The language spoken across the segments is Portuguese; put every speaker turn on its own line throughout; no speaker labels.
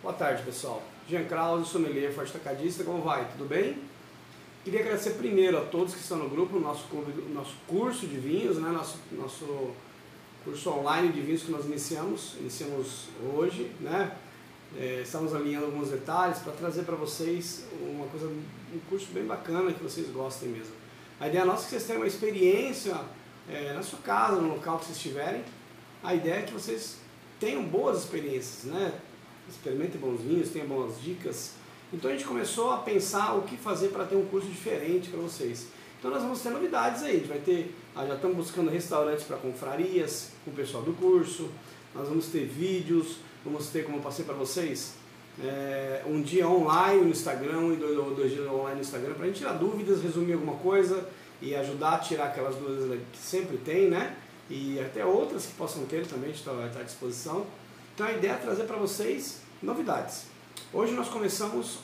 Boa tarde, pessoal. Jean Krause, sommelier, forte atacadista, como vai? Tudo bem? Queria agradecer primeiro a todos que estão no grupo, no nosso curso de vinhos, né? nosso curso online de vinhos que nós iniciamos hoje, né? Estamos alinhando alguns detalhes para trazer para vocês um curso bem bacana que vocês gostem mesmo. A ideia nossa é que vocês tenham uma experiência na sua casa, no local que vocês estiverem. A ideia é que vocês tenham boas experiências, né? Experimentem bons vinhos, tenham boas dicas. Então a gente começou a pensar o que fazer para ter um curso diferente para vocês. Então nós vamos ter novidades aí, a gente vai ter, já estamos buscando restaurantes para confrarias, com o pessoal do curso, nós vamos ter vídeos, vamos ter, como eu passei para vocês, um dia online no Instagram e dois dias online no Instagram, para a gente tirar dúvidas, resumir alguma coisa e ajudar a tirar aquelas dúvidas que sempre tem, né? E até outras que possam ter também, a gente vai estar à disposição. Então a ideia é trazer para vocês novidades. Hoje nós começamos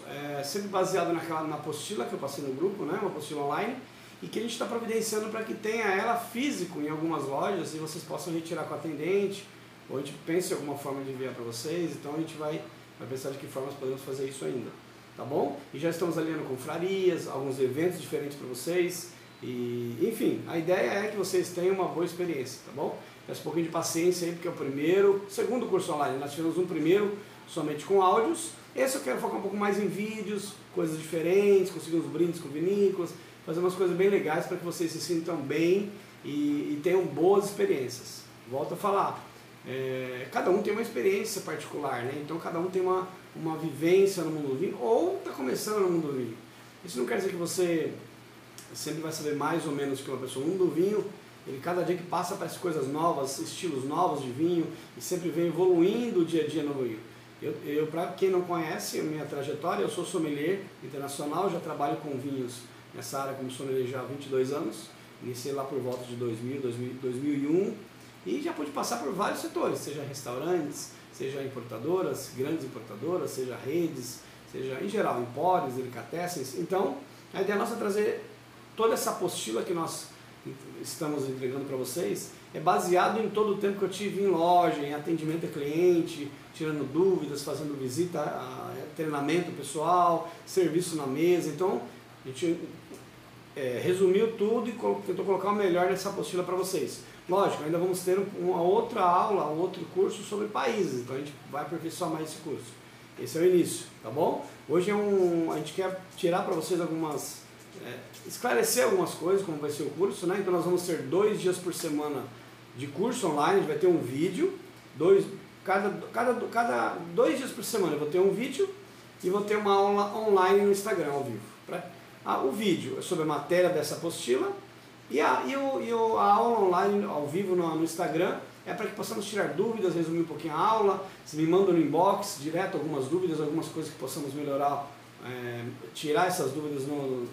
sempre baseado na apostila que eu passei no grupo, né? Uma apostila online, e que a gente está providenciando para que tenha ela físico em algumas lojas e vocês possam retirar com a atendente, ou a gente pense em alguma forma de enviar para vocês. Então a gente vai pensar de que formas podemos fazer isso ainda, tá bom? E já estamos alinhando confrarias, alguns eventos diferentes para vocês, e enfim, a ideia é que vocês tenham uma boa experiência, tá bom? Peço um pouquinho de paciência aí, porque é o segundo curso online. Nós tivemos um primeiro somente com áudios. Esse eu quero focar um pouco mais em vídeos, coisas diferentes, conseguir uns brindes com vinícolas, fazer umas coisas bem legais para que vocês se sintam bem e tenham boas experiências. Volto a falar, cada um tem uma experiência particular, né? Então cada um tem uma vivência no mundo do vinho, ou está começando no mundo do vinho. Isso não quer dizer que você sempre vai saber mais ou menos que uma pessoa. O mundo do vinho, cada dia que passa aparece coisas novas, estilos novos de vinho, e sempre vem evoluindo o dia a dia no vinho. Para quem não conhece a minha trajetória, eu sou sommelier internacional, já trabalho com vinhos nessa área como sommelier já há 22 anos, iniciei lá por volta de 2001, e já pude passar por vários setores, seja restaurantes, seja importadoras, grandes importadoras, seja redes, seja em geral empórios, delicatessens. Então a ideia nossa é trazer toda essa apostila que nós estamos entregando para vocês, é baseado em todo o tempo que eu tive em loja, em atendimento a cliente, tirando dúvidas, fazendo visita, treinamento pessoal, serviço na mesa. Então a gente resumiu tudo e tentou colocar o melhor nessa apostila para vocês. Lógico, ainda vamos ter uma outra aula, um outro curso sobre países, então a gente vai aperfeiçoar mais esse curso. Esse é o início, tá bom? Hoje a gente quer tirar para vocês esclarecer algumas coisas, como vai ser o curso, né? Então nós vamos ter 2 dias por semana de curso online, a gente vai ter um vídeo, cada 2 dias por semana eu vou ter um vídeo e vou ter uma aula online no Instagram ao vivo. O vídeo é sobre a matéria dessa apostila e a aula online ao vivo no Instagram é para que possamos tirar dúvidas, resumir um pouquinho a aula. Você me manda no inbox direto algumas dúvidas, algumas coisas que possamos melhorar, tirar essas dúvidas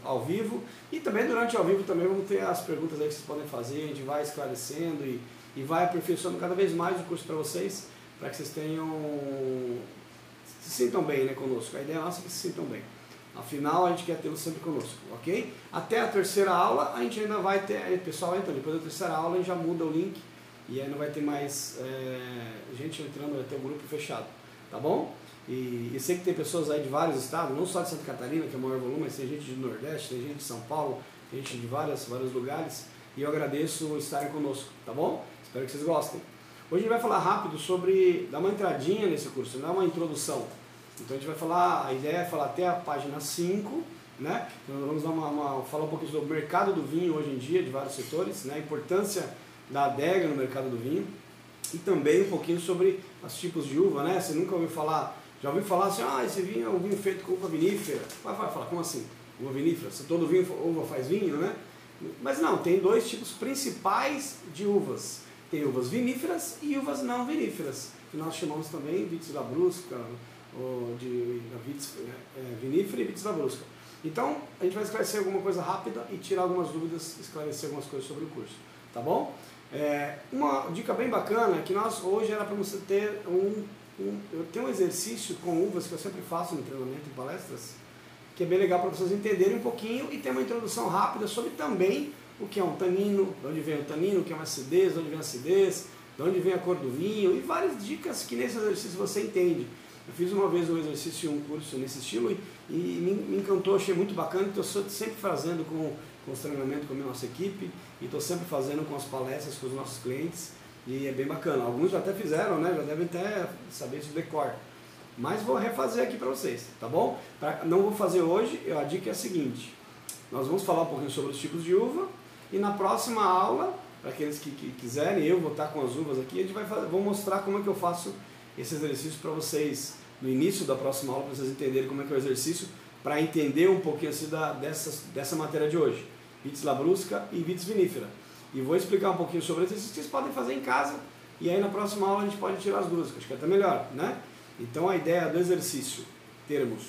ao vivo, e também durante o ao vivo também vamos ter as perguntas aí que vocês podem fazer, a gente vai esclarecendo e vai aperfeiçoando cada vez mais o curso para vocês, para que vocês se sintam bem, né, conosco. A ideia nossa é que se sintam bem, afinal a gente quer tê-los sempre conosco, ok? Até a terceira aula a gente ainda vai ter, pessoal, então depois da terceira aula a gente já muda o link e aí não vai ter mais gente entrando, vai ter um grupo fechado, tá bom? E sei que tem pessoas aí de vários estados, não só de Santa Catarina, que é o maior volume, mas tem gente do Nordeste, tem gente de São Paulo, tem gente de vários lugares, e eu agradeço estarem conosco, tá bom? Espero que vocês gostem. Hoje a gente vai falar rápido dar uma entradinha nesse curso, não é uma introdução. Então a gente vai falar, a ideia é falar até a página 5, né? Então vamos falar um pouquinho sobre o mercado do vinho hoje em dia, de vários setores, né? A importância da adega no mercado do vinho, e também um pouquinho sobre os tipos de uva, né? Você nunca ouviu falar, já ouviu falar assim, esse vinho é um vinho feito com uva vinífera. Vai falar, como assim? Uva vinífera? Se todo uva faz vinho, né? Mas não, tem 2 tipos principais de uvas. Tem uvas viníferas e uvas não viníferas, que nós chamamos também Vitis Labrusca, ou de Vitis vinífera e Vitis Labrusca. Então, a gente vai esclarecer alguma coisa rápida e tirar algumas dúvidas, esclarecer algumas coisas sobre o curso, tá bom? Uma dica bem bacana é que hoje era para você ter eu tenho um exercício com uvas que eu sempre faço no treinamento, em palestras, que é bem legal para vocês entenderem um pouquinho e ter uma introdução rápida sobre também o que é um tanino, de onde vem o tanino, o que é uma acidez, de onde vem a acidez, de onde vem a cor do vinho, e várias dicas que nesse exercício você entende. Eu fiz uma vez um exercício, um curso nesse estilo e me encantou, achei muito bacana, estou sempre fazendo com os treinamentos com a nossa equipe e estou sempre fazendo com as palestras com os nossos clientes e é bem bacana. Alguns já até fizeram, né? Já devem até saber isso de cor. Mas vou refazer aqui para vocês, tá bom? Não vou fazer hoje, a dica é a seguinte. Nós vamos falar um pouquinho sobre os tipos de uva e na próxima aula, para aqueles que quiserem, eu vou estar com as uvas aqui, vou mostrar como é que eu faço esse exercício para vocês no início da próxima aula, para vocês entenderem como é que é o exercício, para entender um pouquinho assim dessa matéria de hoje, vitis labrusca e vitis vinífera. E vou explicar um pouquinho sobre exercícios que vocês podem fazer em casa e aí na próxima aula a gente pode tirar as duas, que acho que é até melhor, né? Então a ideia do exercício, termos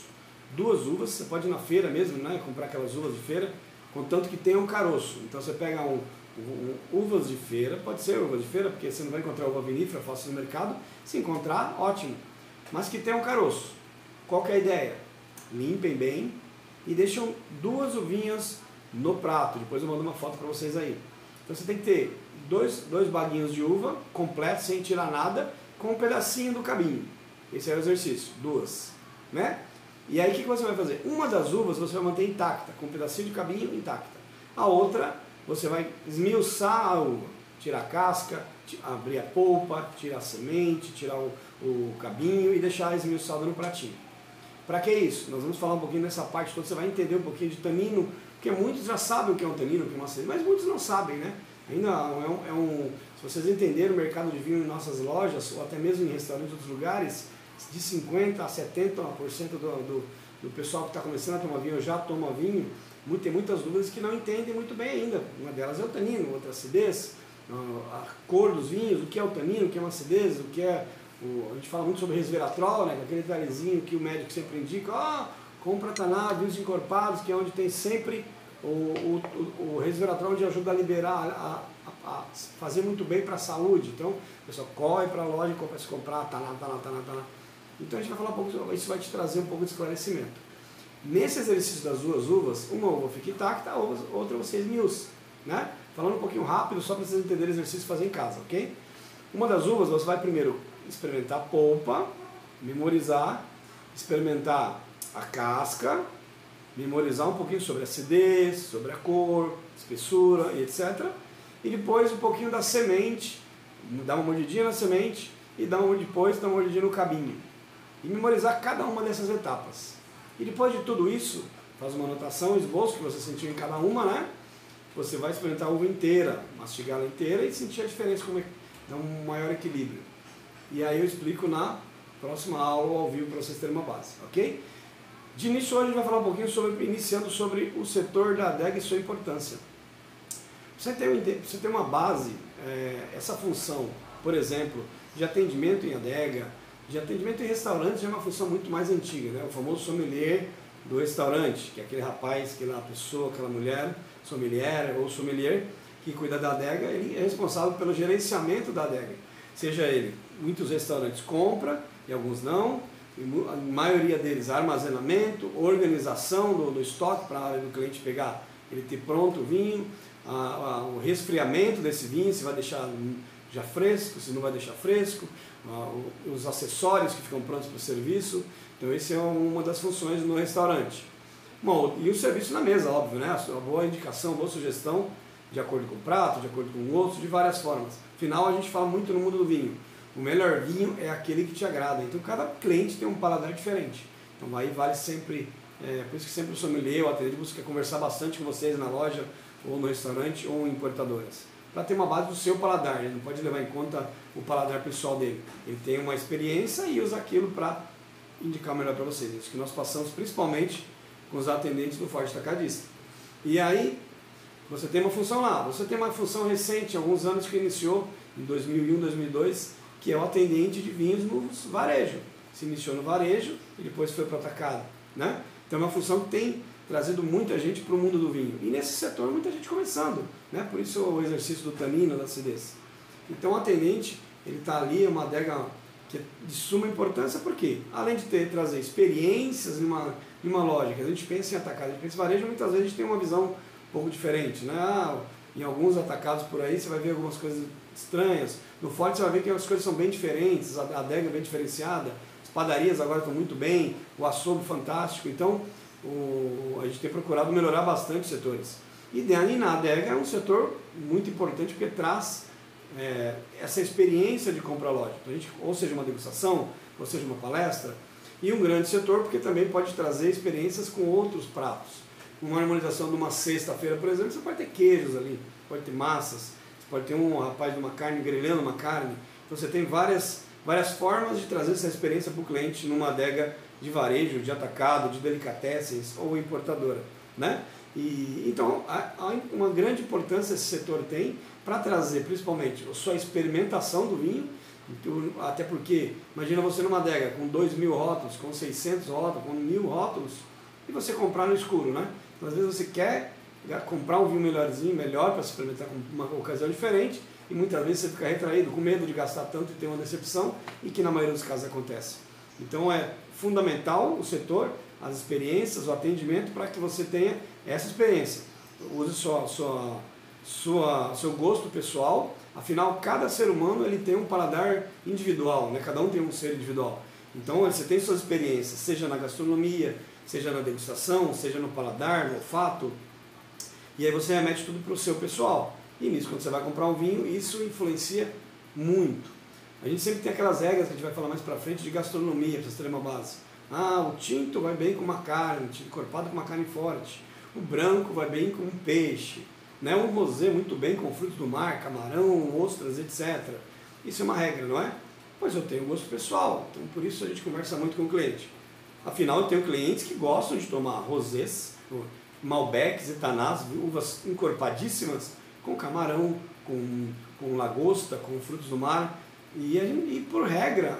duas uvas, você pode ir na feira mesmo, né? Comprar aquelas uvas de feira, contanto que tenha um caroço. Então você pega uvas de feira, pode ser uva de feira, porque você não vai encontrar uva vinífera fácil no mercado, se encontrar, ótimo, mas que tenha um caroço. Qual que é a ideia? Limpem bem e deixam duas uvinhas no prato, depois eu mando uma foto para vocês aí. Então você tem que ter dois baguinhos de uva, completo, sem tirar nada, com um pedacinho do cabinho. Esse é o exercício, duas, né? E aí o que você vai fazer? Uma das uvas você vai manter intacta, com um pedacinho de cabinho intacta. A outra você vai esmiuçar a uva, tirar a casca, abrir a polpa, tirar a semente, tirar o cabinho e deixar esmiuçada no pratinho. Para que isso? Nós vamos falar um pouquinho dessa parte toda, você vai entender um pouquinho de tanino, porque muitos já sabem o que é um tanino, o que é uma acidez, mas muitos não sabem, né? Ainda se vocês entenderem o mercado de vinho em nossas lojas, ou até mesmo em restaurantes de outros lugares, de 50% a 70% do pessoal que está começando a tomar vinho, já toma vinho, tem muitas dúvidas que não entendem muito bem ainda. Uma delas é o tanino, outra a acidez, a cor dos vinhos, o que é o tanino, o que é uma acidez, o que é... a gente fala muito sobre resveratrol, né, aquele detalhezinho que o médico sempre indica, compra taná, vinhos encorpados, que é onde tem sempre o resveratrol, onde ajuda a liberar, a fazer muito bem para a saúde. Então, o pessoal corre para a loja e começa a comprar taná. Então a gente vai falar um pouco, isso vai te trazer um pouco de esclarecimento. Nesse exercício das duas uvas, uma uva fica intacta, a outra você esmiuça, né? Falando um pouquinho rápido, só para vocês entenderem o exercício fazer em casa, ok? Uma das uvas você vai primeiro experimentar a polpa, memorizar, experimentar a casca, memorizar um pouquinho sobre a acidez, sobre a cor, espessura e etc. E depois um pouquinho da semente, dar uma mordidinha na semente e depois dar uma mordidinha no cabinho. E memorizar cada uma dessas etapas. E depois de tudo isso, faz uma anotação, esboço que você sentiu em cada uma, né? Você vai experimentar a uva inteira, mastigar ela inteira e sentir a diferença, como é que dá um maior equilíbrio. E aí eu explico na próxima aula ao vivo para vocês terem uma base, ok? De início hoje a gente vai falar um pouquinho iniciando sobre o setor da adega e sua importância. Você tem uma base, essa função, por exemplo, de atendimento em adega, de atendimento em restaurantes já é uma função muito mais antiga, né? O famoso sommelier do restaurante, que é aquele rapaz, aquela pessoa, aquela mulher, sommelier ou sommelier, que cuida da adega, ele é responsável pelo gerenciamento da adega. Seja ele, muitos restaurantes compram e alguns não, a maioria deles armazenamento, organização do estoque para a hora do cliente pegar, ele ter pronto o vinho, o resfriamento desse vinho, se vai deixar já fresco, se não vai deixar fresco, os acessórios que ficam prontos para o serviço. Então essa é uma das funções no restaurante. Bom, e o serviço na mesa, óbvio, né? A boa indicação, a boa sugestão, de acordo com o prato, de acordo com o gosto, de várias formas. Afinal, a gente fala muito no mundo do vinho. O melhor vinho é aquele que te agrada. Então cada cliente tem um paladar diferente. Então aí vale sempre, por isso que sempre o sommelier, o atendente busca conversar bastante com vocês na loja, ou no restaurante, ou em importadoras, para ter uma base do seu paladar. Ele não pode levar em conta o paladar pessoal dele. Ele tem uma experiência e usa aquilo para indicar melhor para vocês. Isso que nós passamos principalmente com os atendentes do Forte Atacadista. E aí, você tem uma função lá. Você tem uma função recente, alguns anos que iniciou, em 2001, 2002, que é o atendente de vinhos no varejo. Se iniciou no varejo e depois foi para o atacado, né? Então é uma função que tem trazido muita gente para o mundo do vinho. E nesse setor, muita gente começando, né? Por isso o exercício do tanino, da acidez. Então o atendente, ele está ali, é uma adega que é de suma importância, porque além de trazer experiências em uma loja, que a gente pensa em atacado, a gente pensa em varejo, muitas vezes a gente tem uma visão um pouco diferente, né? Em alguns atacados por aí você vai ver algumas coisas estranhas. No Forte você vai ver que as coisas são bem diferentes, a adega é bem diferenciada, os padarias agora estão muito bem, o açougue fantástico, então a gente tem procurado melhorar bastante os setores. E na adega é um setor muito importante porque traz essa experiência de compra loja, então, ou seja uma degustação, ou seja uma palestra, e um grande setor porque também pode trazer experiências com outros pratos. Uma harmonização de uma sexta-feira, por exemplo, você pode ter queijos ali, pode ter massas, você pode ter um rapaz de uma carne grelhando uma carne, então você tem várias formas de trazer essa experiência para o cliente numa adega de varejo, de atacado, de delicatessens ou importadora, né? Então, há uma grande importância esse setor tem para trazer, principalmente, a sua experimentação do vinho, até porque, imagina você numa adega com 2.000 rótulos, com 600 rótulos, com 1.000 rótulos, e você comprar no escuro, né? Então, às vezes você quer comprar um vinho melhor para se experimentar com uma ocasião diferente, e muitas vezes você fica retraído, com medo de gastar tanto e ter uma decepção, e que na maioria dos casos acontece. Então é fundamental o setor, as experiências, o atendimento para que você tenha essa experiência. Use seu gosto pessoal, afinal cada ser humano ele tem um paladar individual, né? Cada um tem um ser individual. Então você tem suas experiências, seja na gastronomia, seja na degustação, seja no paladar, no olfato, e aí você remete tudo para o seu pessoal. E nisso, quando você vai comprar um vinho, isso influencia muito. A gente sempre tem aquelas regras que a gente vai falar mais pra frente de gastronomia, para vocês terem uma base. O tinto vai bem com uma carne, encorpado com uma carne forte. O branco vai bem com um peixe. Né? O rosé muito bem com frutos do mar, camarão, ostras, etc. Isso é uma regra, não é? Pois eu tenho gosto pessoal, então por isso a gente conversa muito com o cliente. Afinal, eu tenho clientes que gostam de tomar rosés, malbecs e tanás, uvas encorpadíssimas, com camarão, com lagosta, com frutos do mar. E por regra,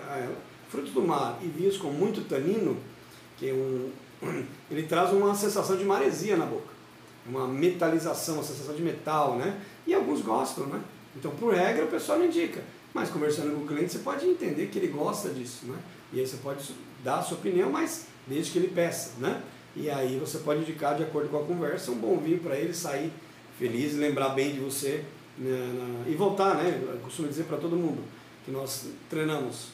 frutos do mar e vinhos com muito tanino, ele traz uma sensação de maresia na boca, uma metalização, uma sensação de metal, né? E alguns gostam, né? Então, por regra, o pessoal não indica. Mas conversando com o cliente, você pode entender que ele gosta disso, né? E aí você pode dar a sua opinião, mas desde que ele peça, né? E aí você pode indicar, de acordo com a conversa, um bom vinho para ele sair feliz e lembrar bem de você, né? E voltar, né? Eu costumo dizer para todo mundo que nós treinamos,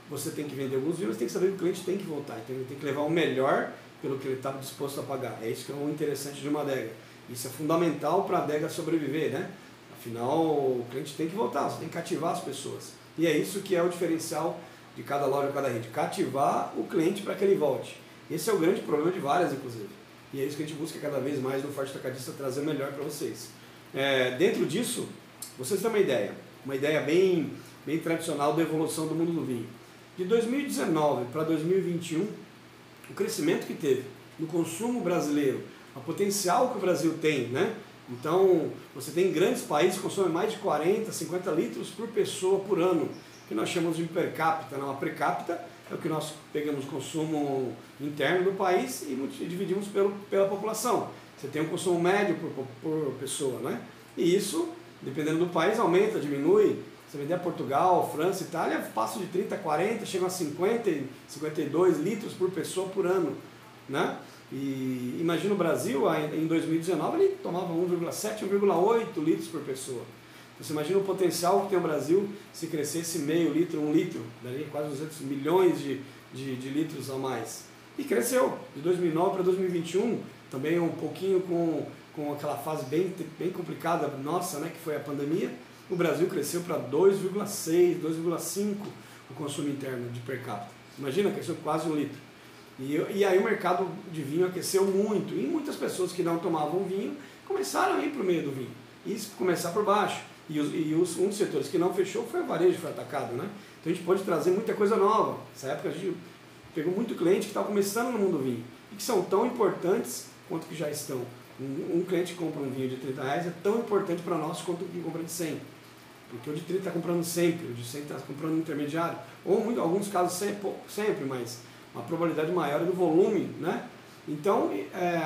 você tem que vender alguns vinhos, tem que saber que o cliente tem que voltar, então ele tem que levar o melhor pelo que ele está disposto a pagar. É isso que é o interessante de uma adega. Isso é fundamental para a adega sobreviver, né? Afinal, o cliente tem que voltar, você tem que cativar as pessoas. E é isso que é o diferencial de cada loja, cada rede, cativar o cliente para que ele volte. Esse é o grande problema de várias, inclusive. E é isso que a gente busca cada vez mais no Forte Atacadista, trazer o melhor para vocês. Dentro disso, vocês têm uma ideia bem tradicional da evolução do mundo do vinho. De 2019 para 2021, o crescimento que teve no consumo brasileiro, o potencial que o Brasil tem, né? Então, você tem grandes países que consomem mais de 40, 50 litros por pessoa por ano, que nós chamamos de per capita. Não, a per capita é o que nós pegamos o consumo interno do país e dividimos pela população. Você tem um consumo médio por pessoa, né? E isso, dependendo do país, aumenta, diminui. Você vender a Portugal, França, Itália, passa de 30, 40, chegam a 50, 52 litros por pessoa por ano, né? E imagina o Brasil, em 2019, ele tomava 1,7, 1,8 litros por pessoa. Você imagina o potencial que tem o Brasil se crescesse meio litro, 1 litro, daria quase 200 milhões de litros a mais. E cresceu, de 2009 para 2021, também um pouquinho com aquela fase bem complicada nossa, né, que foi a pandemia. O Brasil cresceu para 2,6, 2,5 o consumo interno de per capita. Imagina, cresceu quase 1 litro. E aí o mercado de vinho aqueceu muito. E muitas pessoas que não tomavam vinho começaram a ir para o meio do vinho. E começar por baixo. Um dos setores que não fechou foi o varejo, foi atacado, né? Então a gente pode trazer muita coisa nova. Nessa época a gente pegou muito cliente que estava começando no mundo do vinho. E que são tão importantes quanto que já estão. Um cliente que compra um vinho de R$30 é tão importante para nós quanto o que compra de 100. Porque o de 30 está comprando sempre, o de 100 está comprando no intermediário. Ou em alguns casos sempre, mas uma probabilidade maior é do volume, né? Então,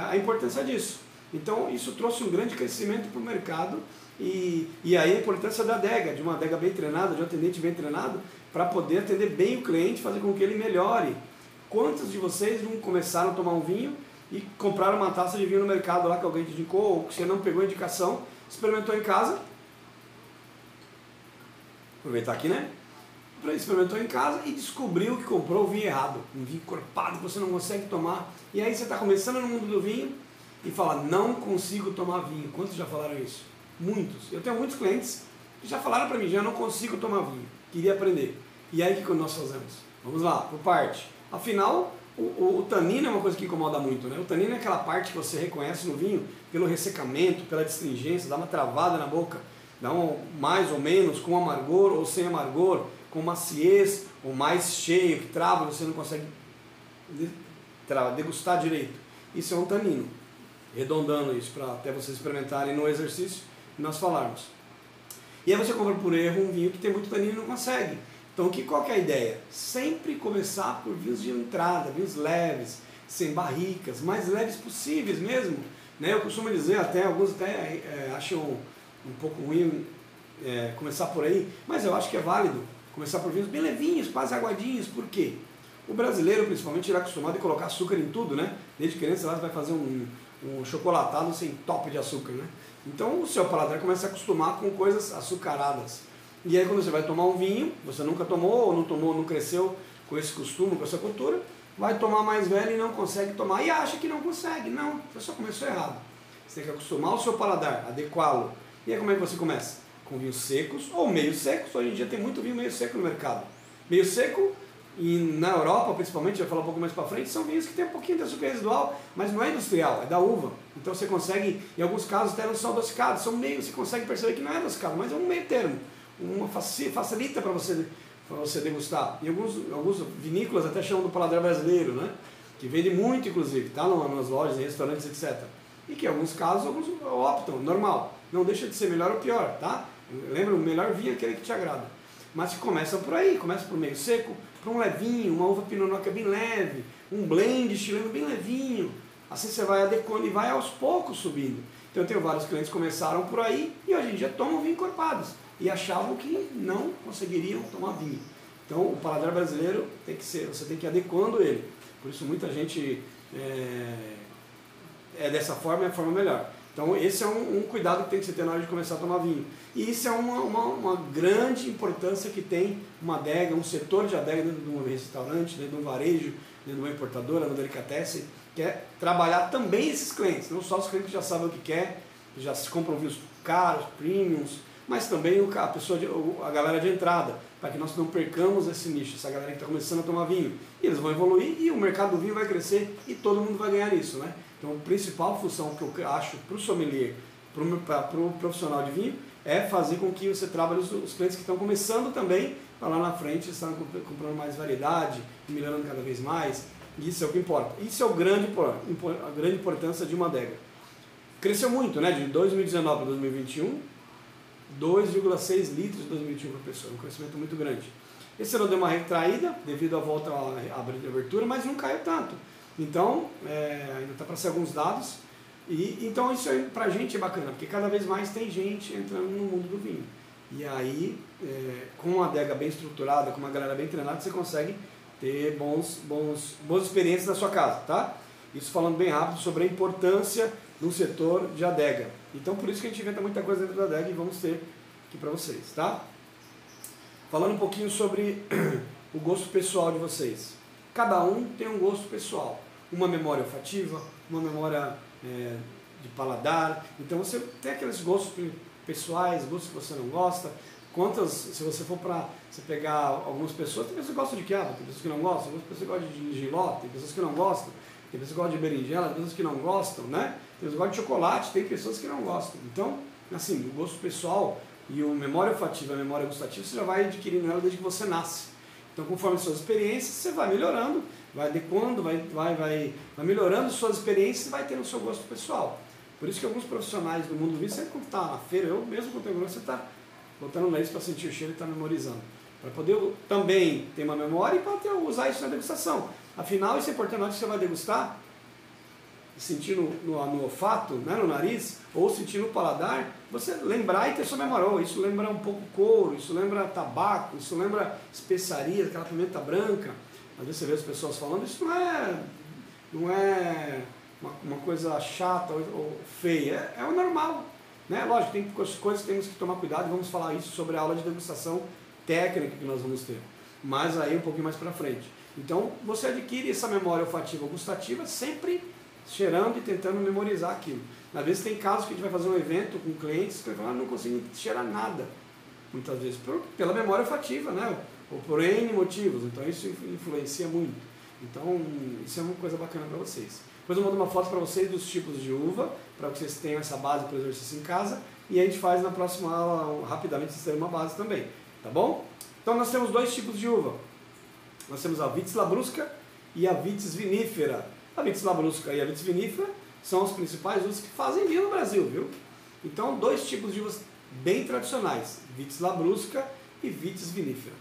a importância disso. Então, isso trouxe um grande crescimento para o mercado e aí a importância da adega, de uma adega bem treinada, de um atendente bem treinado, para poder atender bem o cliente, fazer com que ele melhore. Quantos de vocês não começaram a tomar um vinho e compraram uma taça de vinho no mercado lá que alguém te indicou, ou que você não pegou a indicação, experimentou em casa? Aproveitar aqui, né? experimentou em casa e descobriu que comprou o vinho errado, um vinho encorpado que você não consegue tomar, e aí você está começando no mundo do vinho e fala, não consigo tomar vinho. Quantos já falaram isso? Muitos. Eu tenho muitos clientes que já falaram para mim, já não consigo tomar vinho, queria aprender. E aí o que nós fazemos? Vamos lá, por parte. Afinal, o tanino é uma coisa que incomoda muito, né? O tanino é aquela parte que você reconhece no vinho pelo ressecamento, pela astringência, dá uma travada na boca, dá mais ou menos, com amargor ou sem amargor, com maciez ou mais cheio, que trava, você não consegue degustar direito. Isso é um tanino. Redondando isso para até vocês experimentarem no exercício e nós falarmos. E aí você compra por erro um vinho que tem muito tanino e não consegue. Então qual que é a ideia? Sempre começar por vinhos de entrada, vinhos leves, sem barricas, mais leves possíveis mesmo. Né? Eu costumo dizer, até alguns até acham um pouco ruim começar por aí, mas eu acho que é válido começar por vinhos bem levinhos, quase aguadinhos. Por quê? O brasileiro, principalmente, ele é acostumado a colocar açúcar em tudo, né? Desde criança, você vai fazer um chocolatado sem top de açúcar, né? Então o seu paladar começa a acostumar com coisas açucaradas. E aí quando você vai tomar um vinho, você nunca tomou, ou não tomou, não cresceu com esse costume, com essa cultura, vai tomar mais velho e não consegue tomar, e acha que não consegue. Não, você só começou errado. Você tem que acostumar o seu paladar, adequá-lo. E aí como é que você começa? Com vinhos secos ou meio secos. Hoje em dia tem muito vinho meio seco no mercado. Meio seco, e na Europa principalmente, eu vou falar um pouco mais para frente, são vinhos que tem um pouquinho de açúcar residual, mas não é industrial, é da uva. Então você consegue, em alguns casos até não são adocicados, são meio, você consegue perceber que não é adocicado, mas é um meio termo. Facilita para você degustar. E alguns vinícolas até chamam do paladar brasileiro, né? Que vende muito, inclusive, tá? Nas lojas, em restaurantes, etc. E que em alguns casos, alguns optam, normal. Não deixa de ser melhor ou pior, tá? Lembra, o melhor vinho é aquele que te agrada. Mas começa por aí, começa por meio seco, para um levinho, uma uva Pinot Noir que é bem leve, um blend chileno bem levinho. Assim você vai adequando e vai aos poucos subindo. Então eu tenho vários clientes que começaram por aí e hoje em dia tomam vinho encorpados e achavam que não conseguiriam tomar vinho. Então o paladar brasileiro tem que ser, você tem que ir adequando ele. Por isso muita gente dessa forma, é a forma melhor. Então esse é um cuidado que tem que se ter na hora de começar a tomar vinho. E isso é uma grande importância que tem uma adega, um setor de adega dentro de um restaurante, dentro de um varejo, dentro de uma importadora, no delicatessen, que é trabalhar também esses clientes, não só os clientes que já sabem o que quer, que já se compram vinhos caros, premiums, mas também a galera de entrada, para que nós não percamos esse nicho, essa galera que está começando a tomar vinho. E eles vão evoluir e o mercado do vinho vai crescer e todo mundo vai ganhar isso, né? Então a principal função que eu acho para o sommelier, para o profissional de vinho, é fazer com que você trabalhe os clientes que estão começando também, para lá na frente estarem comprando mais variedade, melhorando cada vez mais. Isso é o que importa. Isso é a grande importância de uma adega. Cresceu muito, né? De 2019 para 2021, 2,6 litros de 2021 por pessoa, um crescimento muito grande. Esse ano deu uma retraída devido à volta à abertura, mas não caiu tanto. Então, ainda está para ser alguns dados. Então isso para a gente é bacana, porque cada vez mais tem gente entrando no mundo do vinho. E aí, com uma adega bem estruturada, com uma galera bem treinada, você consegue ter boas experiências na sua casa, tá? Isso falando bem rápido sobre a importância do setor de adega. Então por isso que a gente inventa muita coisa dentro da adega e vamos ter aqui para vocês, tá? Falando um pouquinho sobre o gosto pessoal de vocês. Cada um tem um gosto pessoal, uma memória olfativa, uma memória de paladar. Então você tem aqueles gostos pessoais, gostos que você não gosta. Se você for para pegar algumas pessoas, tem pessoas que gostam de quiabo, tem pessoas que não gostam, tem pessoas que gostam de giló, tem pessoas que não gostam, tem pessoas que gostam de berinjela, tem pessoas que não gostam, né? Tem pessoas que gostam de chocolate, tem pessoas que não gostam. Então, assim, o gosto pessoal e a memória olfativa, a memória gustativa, você já vai adquirindo ela desde que você nasce. Então, conforme as suas experiências, você vai melhorando, vai adequando, vai melhorando suas experiências e vai tendo o seu gosto pessoal. Por isso que alguns profissionais do mundo do vinho, sempre quando está na feira, eu mesmo quando tenho você está botando no nariz para sentir o cheiro e está memorizando. Para poder também ter uma memória e para usar isso na degustação. Afinal, isso é importante na hora que você vai degustar, sentir no olfato, né, no nariz, ou sentir no paladar, você lembrar e ter sua memória. Oh, isso lembra um pouco couro, isso lembra tabaco, isso lembra especiarias, aquela pimenta branca. Às vezes você vê as pessoas falando, isso não é uma coisa chata ou feia, é o normal. Né? Lógico, tem coisas que temos que tomar cuidado, vamos falar isso sobre a aula de degustação técnica que nós vamos ter. mas aí um pouquinho mais para frente. Então você adquire essa memória olfativa ou gustativa sempre cheirando e tentando memorizar aquilo. Às vezes tem casos que a gente vai fazer um evento com clientes que falam, não consigo cheirar nada, muitas vezes, pela memória olfativa, né? Ou por N motivos, então isso influencia muito. Então isso é uma coisa bacana para vocês. Depois eu mando uma foto para vocês dos tipos de uva, para que vocês tenham essa base para o exercício em casa, e a gente faz na próxima aula, rapidamente, vocês terem uma base também, tá bom? Então nós temos dois tipos de uva. Nós temos a Vitis labrusca e a Vitis vinífera. A Vitis labrusca e a Vitis vinífera são os principais uvas que fazem vinho no Brasil, viu? Então, dois tipos de uvas bem tradicionais, Vitis labrusca e Vitis vinífera.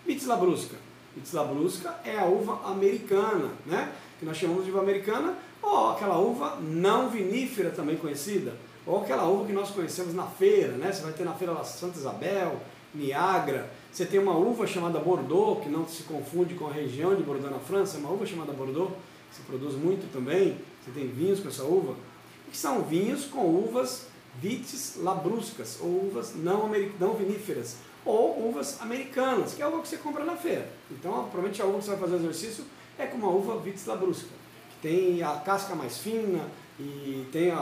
Vitis labrusca. Vitis labrusca é a uva americana, né? Que nós chamamos de uva americana, ou aquela uva não vinífera também conhecida, ou aquela uva que nós conhecemos na feira, né? Você vai ter na feira lá Santa Isabel, Niagara. Você tem uma uva chamada Bordeaux, que não se confunde com a região de Bordeaux na França, é uma uva chamada Bordeaux, que se produz muito também. Você tem vinhos com essa uva, que são vinhos com uvas Vitis labruscas, ou uvas não viníferas, ou uvas americanas, que é a uva que você compra na feira. Então, provavelmente a uva que você vai fazer o exercício é com uma uva Vitis labrusca, que tem a casca mais fina e tem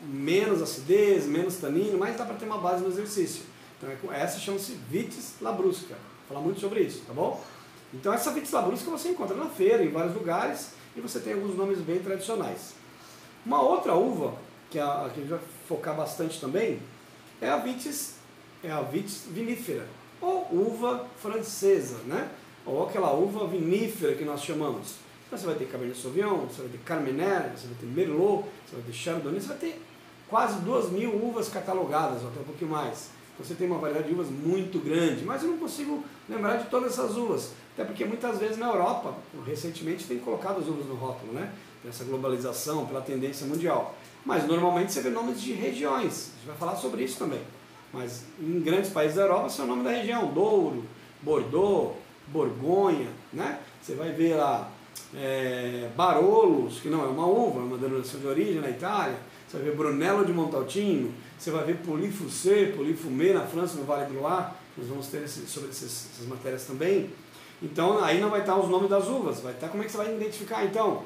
menos acidez, menos tanino, mas dá para ter uma base no exercício. Então, essa chama-se Vitis labrusca. Vou falar muito sobre isso, tá bom? Então, essa Vitis labrusca você encontra na feira, em vários lugares, e você tem alguns nomes bem tradicionais. Uma outra uva, que a gente vai focar bastante também, é a Vitis vinífera, ou uva francesa, né? Ou aquela uva vinífera que nós chamamos. Então você vai ter Cabernet Sauvignon, você vai ter Carmenère, você vai ter Merlot, você vai ter Chardonnay, você vai ter quase 2.000 uvas catalogadas, ou até um pouquinho mais. Então você tem uma variedade de uvas muito grande, mas eu não consigo lembrar de todas essas uvas, até porque muitas vezes na Europa, recentemente, tem colocado as uvas no rótulo, né? Essa globalização, pela tendência mundial. Mas normalmente você vê nomes de regiões, a gente vai falar sobre isso também. Mas em grandes países da Europa, esse é o nome da região, Douro, Bordeaux, Borgonha, né? Você vai ver lá Barolos, que não é uma uva, é uma denominação de origem na Itália. Você vai ver Brunello de Montalcino, você vai ver Pouilly-Fuissé, Pouilly-Fumé na França, no Vale do Loire. Nós vamos ter sobre essas matérias também. Então aí não vai estar os nomes das uvas, vai estar como é que você vai identificar então.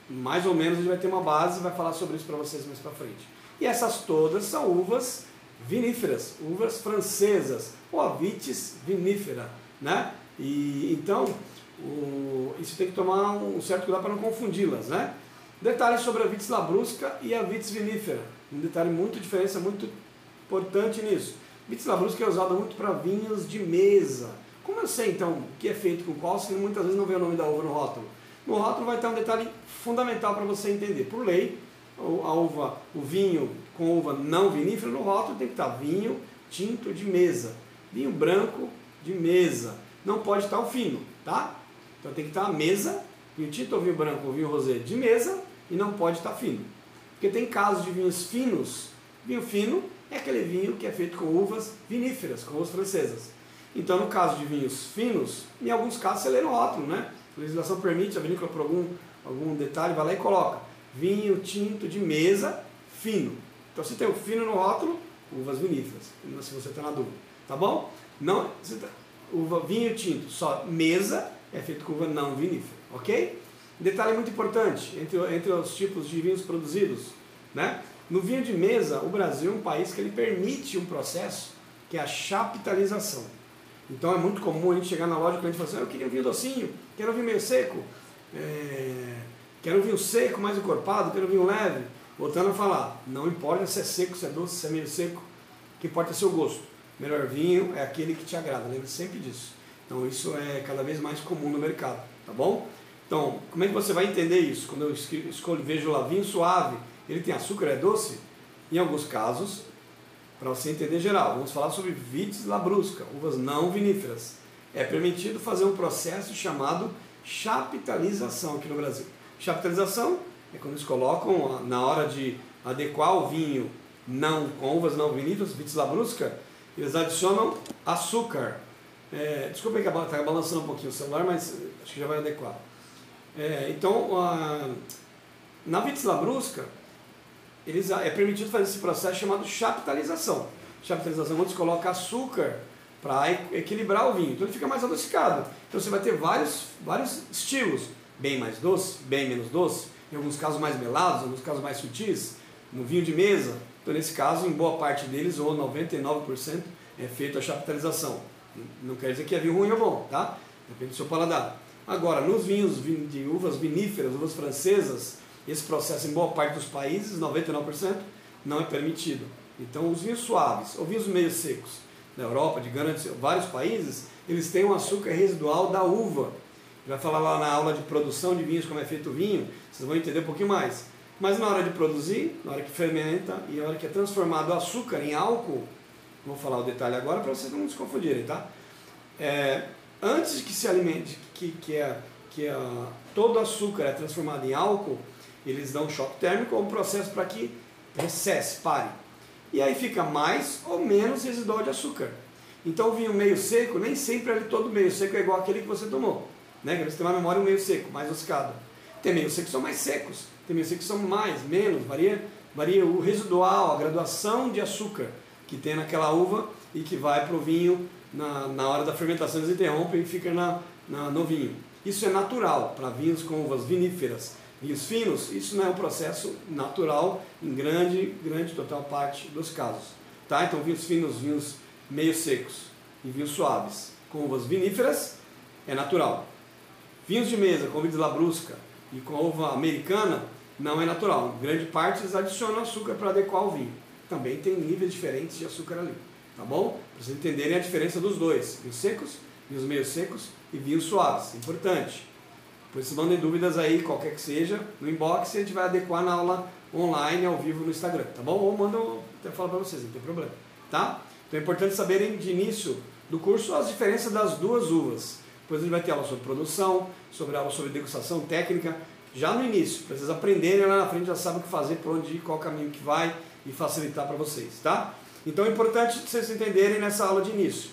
Mais ou menos a gente vai ter uma base e vai falar sobre isso para vocês mais para frente. E essas todas são uvas viníferas, uvas francesas, ou a Vitis vinífera, né? E então, isso tem que tomar um certo cuidado para não confundi-las, né? Detalhes sobre a Vitis labrusca e a Vitis vinífera. Um detalhe muito diferença, muito importante nisso. Vitis labrusca é usada muito para vinhos de mesa. Como eu sei então o que é feito com qual, se muitas vezes não vê o nome da uva no rótulo? No rótulo vai ter um detalhe fundamental para você entender. Por lei, o vinho com uva não vinífera no rótulo tem que estar vinho tinto de mesa, vinho branco de mesa. Não pode estar o fino, tá? Então tem que estar a mesa, vinho tinto ou vinho branco ou vinho rosé de mesa, e não pode estar fino. Porque tem casos de vinhos finos. Vinho fino é aquele vinho que é feito com uvas viníferas, com uvas francesas. Então, no caso de vinhos finos, em alguns casos você lê no rótulo, né? A legislação permite, a vinícola por algum detalhe, vai lá e coloca vinho tinto de mesa fino. Então, se tem o fino no rótulo, uvas viníferas, se você está na dúvida, tá bom? Não, vinho tinto, só mesa, é feito com uva não vinífera, ok? Detalhe muito importante, entre os tipos de vinhos produzidos, né? No vinho de mesa, o Brasil é um país que ele permite um processo que é a chaptalização. Então é muito comum a gente chegar na loja e o cliente falar assim, eu queria um vinho docinho, quero um vinho meio seco, quero um vinho seco, mais encorpado, quero um vinho leve. Voltando a falar, não importa se é seco, se é doce, se é meio seco, o que importa é seu gosto. O melhor vinho é aquele que te agrada, lembre sempre disso. Então isso é cada vez mais comum no mercado, tá bom? Então, como é que você vai entender isso? Quando eu vejo lá vinho suave, ele tem açúcar, é doce? Em alguns casos, para você entender geral, vamos falar sobre Vitis labrusca, uvas não viníferas. É permitido fazer um processo chamado chaptalização aqui no Brasil. Chaptalização é quando eles colocam, na hora de adequar o vinho com uvas não viníferas, Vitis labrusca, eles adicionam açúcar. Desculpa aí que está balançando um pouquinho o celular, mas acho que já vai adequar. Então, na Vitis labrusca, é permitido fazer esse processo chamado chaptalização. Chaptalização, onde se coloca açúcar para equilibrar o vinho. Então ele fica mais adocicado. Então você vai ter vários estilos, bem mais doce, bem menos doce, em alguns casos mais melados, em alguns casos mais sutis, no vinho de mesa. Então nesse caso, em boa parte deles, ou 99%, é feita a chaptalização. Não quer dizer que é vinho ruim ou bom, tá? Depende do seu paladar. Agora, nos vinhos de uvas viníferas, uvas francesas, esse processo em boa parte dos países, 99%, não é permitido. Então os vinhos suaves, ou vinhos meio secos, na Europa, de vários países, eles têm um açúcar residual da uva. Vai falar lá na aula de produção de vinhos, como é feito o vinho, vocês vão entender um pouquinho mais. Mas na hora de produzir, na hora que fermenta e na hora que é transformado o açúcar em álcool, vou falar o detalhe agora para vocês não se confundirem, tá? Antes de que se alimente, todo açúcar é transformado em álcool, eles dão um choque térmico ou um processo para que recesse, pare. E aí fica mais ou menos residual de açúcar. Então o vinho meio seco, nem sempre ele todo meio seco é igual aquele que você tomou. Né? Que você tem uma memória meio seco, mais adocicado. Tem meio seco que são mais secos, tem meio seco que são mais, menos, varia o residual, a graduação de açúcar que tem naquela uva e que vai para o vinho na hora da fermentação, eles interrompem e fica no vinho. Isso é natural para vinhos com uvas viníferas. Vinhos finos, isso não é um processo natural em grande total parte dos casos. Tá? Então vinhos finos, vinhos meio secos e vinhos suaves com uvas viníferas é natural. Vinhos de mesa com vides labrusca e com uva americana não é natural. Em grande parte eles adicionam açúcar para adequar o vinho. Também tem níveis diferentes de açúcar ali. Tá bom? Para vocês entenderem a diferença dos dois. Vinhos secos, vinhos meio secos e vinhos suaves. Importante. Depois vocês mandem dúvidas aí, qualquer que seja, no inbox, e a gente vai adequar na aula online, ao vivo no Instagram, tá bom? Ou manda, até falar para vocês, não tem problema, tá? Então é importante saberem de início do curso as diferenças das duas uvas. Depois a gente vai ter aula sobre produção, aula sobre degustação técnica, já no início, para vocês aprenderem lá na frente, já sabem o que fazer, por onde ir, qual caminho que vai e facilitar para vocês, tá? Então é importante vocês entenderem nessa aula de início,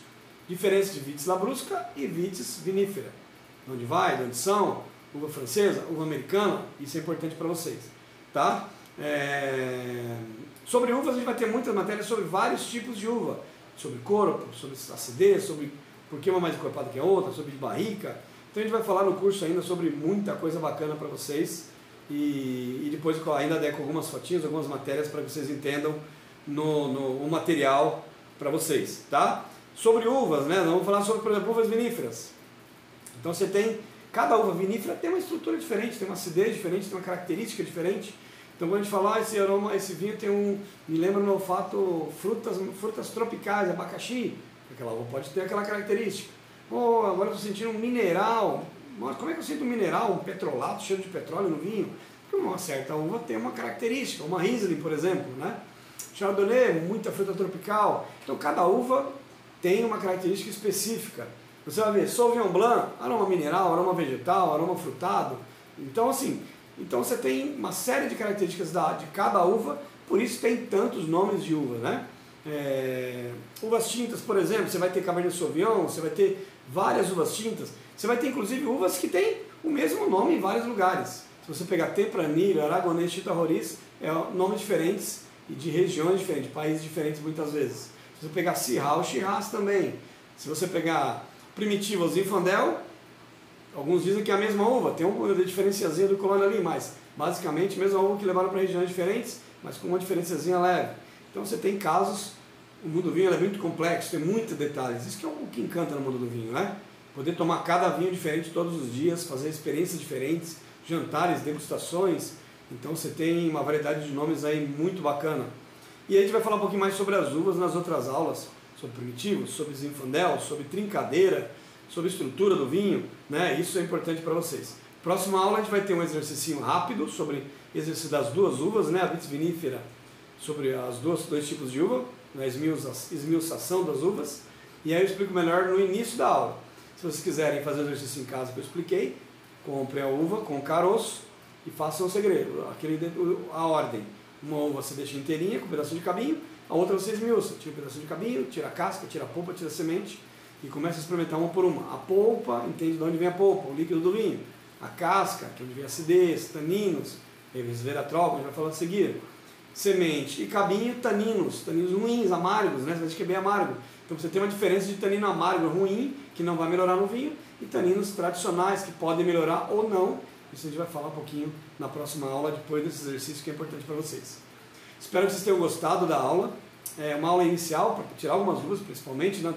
diferença de vitis labrusca e vitis vinífera. De onde vai, de onde são, uva francesa, uva americana, isso é importante para vocês, tá? Sobre uvas a gente vai ter muitas matérias sobre vários tipos de uva, sobre corpo, sobre acidez, sobre por que uma mais encorpada que a outra, sobre barrica. Então a gente vai falar no curso ainda sobre muita coisa bacana para vocês e depois eu ainda adequo algumas fotinhas, algumas matérias para que vocês entendam o material para vocês, tá? Sobre uvas, né? Vamos falar sobre, por exemplo, uvas viníferas. Então você tem, cada uva vinífera tem uma estrutura diferente, tem uma acidez diferente, tem uma característica diferente. Então quando a gente fala, esse aroma, esse vinho tem me lembra no olfato frutas tropicais, abacaxi, aquela uva pode ter aquela característica. Ou agora eu estou sentindo um mineral, mas como é que eu sinto um mineral, um petrolato, cheiro de petróleo no vinho? Porque uma certa uva tem uma característica, uma Riesling, por exemplo, né? Chardonnay, muita fruta tropical. Então cada uva tem uma característica específica. Você vai ver, Sauvignon Blanc, aroma mineral, aroma vegetal, aroma frutado. Então assim, você tem uma série de características de cada uva, por isso tem tantos nomes de uva, né? Uvas tintas, por exemplo, você vai ter Cabernet Sauvignon, você vai ter várias uvas tintas, você vai ter inclusive uvas que têm o mesmo nome em vários lugares. Se você pegar Tempranillo, Aragonês, Chita Roriz, nomes diferentes e de regiões diferentes, de países diferentes muitas vezes. Se você pegar Syrah, Shiraz também. Se você pegar Primitivo, Zinfandel, alguns dizem que é a mesma uva, tem uma diferenciazinha do colônia ali, mas basicamente a mesma uva que levaram para regiões diferentes, mas com uma diferenciazinha leve. Então você tem casos, o mundo do vinho é muito complexo, tem muitos detalhes, isso que é o que encanta no mundo do vinho, né? Poder tomar cada vinho diferente todos os dias, fazer experiências diferentes, jantares, degustações, então você tem uma variedade de nomes aí muito bacana. E aí a gente vai falar um pouquinho mais sobre as uvas nas outras aulas, sobre primitivos, sobre Zinfandel, sobre trincadeira, sobre estrutura do vinho, né? Isso é importante para vocês. Próxima aula a gente vai ter um exercício rápido sobre exercício das duas uvas, né? A vitis vinífera, sobre dois tipos de uva, né? Esmiuçação das uvas, e aí eu explico melhor no início da aula. Se vocês quiserem fazer o exercício em casa que eu expliquei, comprem a uva com caroço e façam o segredo, a ordem. Uma uva você deixa inteirinha com um pedaço de cabinho, a outra você esmiuça, tira um pedaço de cabinho, tira a casca, tira a polpa, tira a semente e começa a experimentar uma por uma. A polpa, entende de onde vem a polpa, o líquido do vinho. A casca, que é onde vem a acidez, taninos, resveratrol, que a gente vai falar a seguir. Semente e cabinho, taninos ruins, amargos, né? Você vai ver que é bem amargo. Então você tem uma diferença de tanino amargo ruim, que não vai melhorar no vinho, e taninos tradicionais, que podem melhorar ou não. Isso a gente vai falar um pouquinho na próxima aula, depois desse exercício que é importante para vocês. Espero que vocês tenham gostado da aula. É uma aula inicial, para tirar algumas dúvidas, principalmente, né,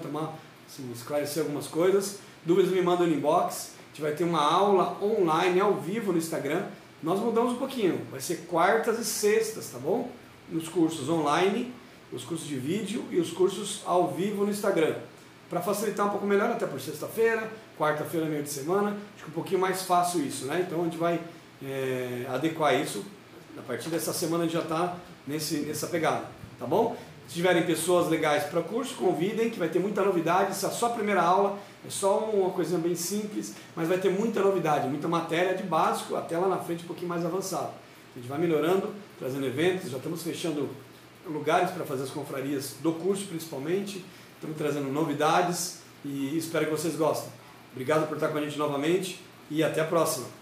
esclarecer algumas coisas. Dúvidas me mandam no inbox. A gente vai ter uma aula online, ao vivo no Instagram. Nós mudamos um pouquinho, vai ser quartas e sextas, tá bom? Nos cursos online, os cursos de vídeo e os cursos ao vivo no Instagram. Para facilitar um pouco melhor, até por sexta-feira, quarta-feira, meio de semana, acho que um pouquinho mais fácil isso, né? Então a gente vai adequar isso. A partir dessa semana a gente já está nessa pegada, tá bom? Se tiverem pessoas legais para o curso, convidem, que vai ter muita novidade. Essa é só a primeira aula, é só uma coisinha bem simples, mas vai ter muita novidade, muita matéria de básico até lá na frente um pouquinho mais avançado. A gente vai melhorando, trazendo eventos, já estamos fechando lugares para fazer as confrarias do curso principalmente, estamos trazendo novidades e espero que vocês gostem. Obrigado por estar com a gente novamente e até a próxima.